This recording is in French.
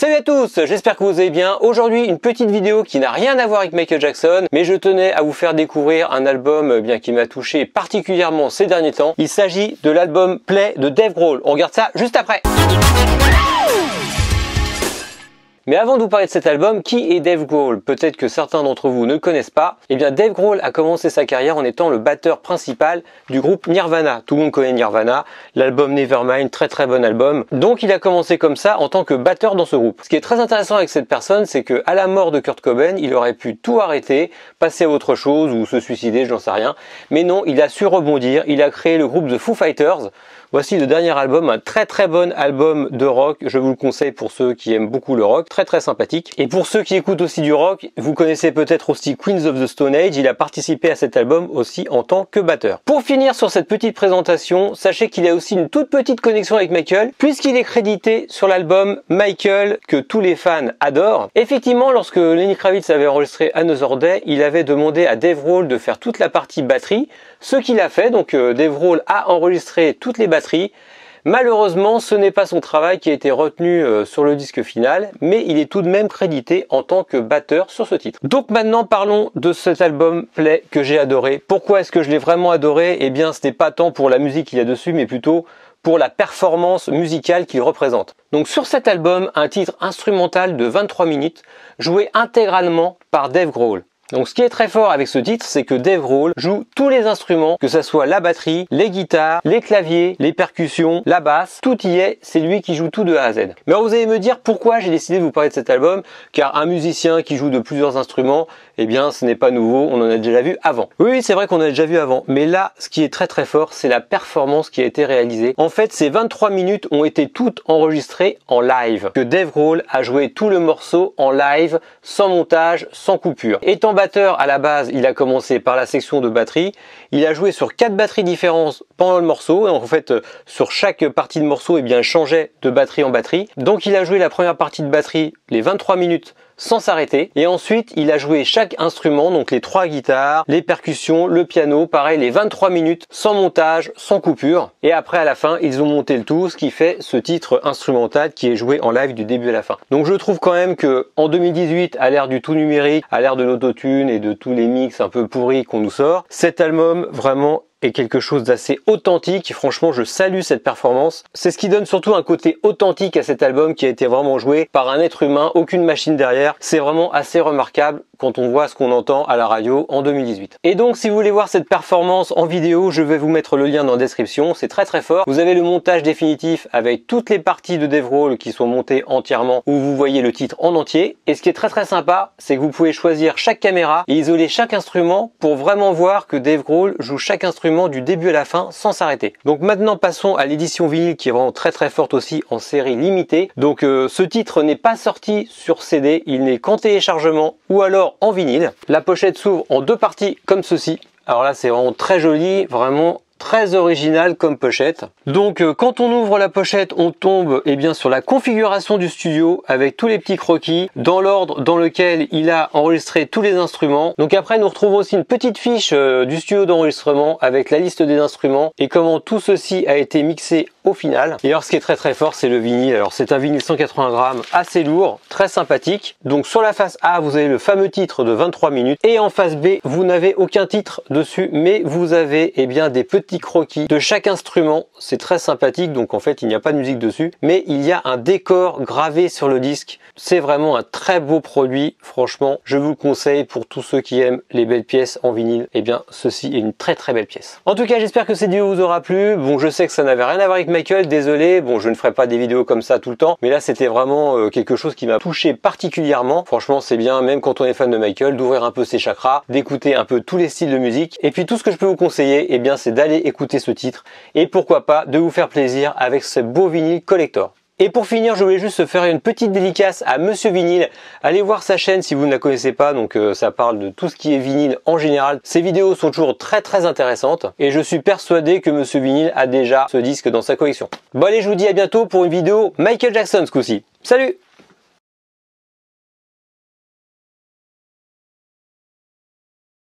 Salut à tous, j'espère que vous allez bien. Aujourd'hui, une petite vidéo qui n'a rien à voir avec Michael Jackson, mais je tenais à vous faire découvrir un album bien qui m'a touché particulièrement ces derniers temps. Il s'agit de l'album Play de Dave Grohl. On regarde ça juste après. Mais avant de vous parler de cet album, qui est Dave Grohl? Peut-être que certains d'entre vous ne le connaissent pas. Eh bien, Dave Grohl a commencé sa carrière en étant le batteur principal du groupe Nirvana. Tout le monde connaît Nirvana, l'album Nevermind, très bon album. Donc il a commencé comme ça en tant que batteur dans ce groupe. Ce qui est très intéressant avec cette personne, c'est que à la mort de Kurt Cobain, il aurait pu tout arrêter, passer à autre chose ou se suicider, j'en sais rien. Mais non, il a su rebondir, il a créé le groupe The Foo Fighters. Voici le dernier album, un très bon album de rock. Je vous le conseille pour ceux qui aiment beaucoup le rock, très sympathique. Et pour ceux qui écoutent aussi du rock, vous connaissez peut-être aussi Queens of the Stone Age. Il a participé à cet album aussi en tant que batteur. Pour finir sur cette petite présentation, sachez qu'il a aussi une toute petite connexion avec Michael, puisqu'il est crédité sur l'album Michael que tous les fans adorent. Effectivement, lorsque Lenny Kravitz avait enregistré Another Day, il avait demandé à Dave Grohl de faire toute la partie batterie, ce qu'il a fait. Donc Dave Grohl a enregistré toutes les batteries. Malheureusement, ce n'est pas son travail qui a été retenu sur le disque final, mais il est tout de même crédité en tant que batteur sur ce titre. Donc maintenant, parlons de cet album Play que j'ai adoré. Pourquoi est-ce que je l'ai vraiment adoré? Eh bien, ce n'est pas tant pour la musique qu'il y a dessus, mais plutôt pour la performance musicale qu'il représente. Donc sur cet album, un titre instrumental de 23 minutes, joué intégralement par Dave Grohl. Donc ce qui est très fort avec ce titre, c'est que Dave Grohl joue tous les instruments, que ce soit la batterie, les guitares, les claviers, les percussions, la basse, tout y est, c'est lui qui joue tout de A à Z. Mais alors vous allez me dire pourquoi j'ai décidé de vous parler de cet album, car un musicien qui joue de plusieurs instruments, eh bien ce n'est pas nouveau, on en a déjà vu avant. Oui, c'est vrai qu'on en a déjà vu avant, mais là, ce qui est très fort, c'est la performance qui a été réalisée. En fait, ces 23 minutes ont été toutes enregistrées en live, que Dave Grohl a joué tout le morceau en live, sans montage, sans coupure. Étant batteur à la base, il a commencé par la section de batterie. Il a joué sur 4 batteries différentes pendant le morceau. Et en fait, sur chaque partie de morceau, eh bien, il changeait de batterie en batterie. Donc, il a joué la première partie de batterie, les 23 minutes, sans s'arrêter. Et ensuite, il a joué chaque instrument, donc les 3 guitares, les percussions, le piano, pareil, les 23 minutes, sans montage, sans coupure. Et après, à la fin, ils ont monté le tout, ce qui fait ce titre instrumental qui est joué en live du début à la fin. Donc, je trouve quand même que en 2018, à l'ère du tout numérique, à l'ère de l'autotune et de tous les mix un peu pourris qu'on nous sort, cet album, vraiment, est quelque chose d'assez authentique. Franchement, je salue cette performance. C'est ce qui donne surtout un côté authentique à cet album qui a été vraiment joué par un être humain, aucune machine derrière. C'est vraiment assez remarquable quand on voit ce qu'on entend à la radio en 2018. Et donc, si vous voulez voir cette performance en vidéo, je vais vous mettre le lien dans la description. C'est très fort. Vous avez le montage définitif avec toutes les parties de Dave Grohl qui sont montées entièrement, où vous voyez le titre en entier. Et ce qui est très sympa, c'est que vous pouvez choisir chaque caméra et isoler chaque instrument pour vraiment voir que Dave Grohl joue chaque instrument du début à la fin sans s'arrêter. Donc maintenant, passons à l'édition vinyle qui est vraiment très forte aussi en série limitée. Donc ce titre n'est pas sorti sur CD, il n'est qu'en téléchargement ou alors en vinyle. La pochette s'ouvre en 2 parties comme ceci. Alors là, c'est vraiment très joli, vraiment très original comme pochette. Donc quand on ouvre la pochette, on tombe bien sur la configuration du studio avec tous les petits croquis dans l'ordre dans lequel il a enregistré tous les instruments. Donc après, nous retrouvons aussi une petite fiche du studio d'enregistrement avec la liste des instruments et comment tout ceci a été mixé au final. Et alors ce qui est très fort, c'est le vinyle. Alors c'est un vinyle 180 grammes assez lourd, très sympathique. Donc sur la face A, vous avez le fameux titre de 23 minutes et en face B, vous n'avez aucun titre dessus, mais vous avez bien des petits croquis de chaque instrument. C'est très sympathique. Donc en fait, il n'y a pas de musique dessus, mais il y a un décor gravé sur le disque. C'est vraiment un très beau produit. Franchement, je vous le conseille pour tous ceux qui aiment les belles pièces en vinyle. Ceci est une très belle pièce. En tout cas, j'espère que cette vidéo vous aura plu. Bon, je sais que ça n'avait rien à voir avec Michael, désolé, bon, je ne ferai pas des vidéos comme ça tout le temps, mais là c'était vraiment quelque chose qui m'a touché particulièrement. Franchement, c'est bien, même quand on est fan de Michael, d'ouvrir un peu ses chakras, d'écouter un peu tous les styles de musique. Et puis tout ce que je peux vous conseiller, c'est d'aller écouter ce titre et pourquoi pas de vous faire plaisir avec ce beau vinyle collector. Et pour finir, je voulais juste faire une petite dédicace à Monsieur Vinyle. Allez voir sa chaîne si vous ne la connaissez pas. Donc ça parle de tout ce qui est vinyle en général. Ses vidéos sont toujours très intéressantes. Et je suis persuadé que Monsieur Vinyle a déjà ce disque dans sa collection. Bon allez, je vous dis à bientôt pour une vidéo Michael Jackson ce coup-ci. Salut!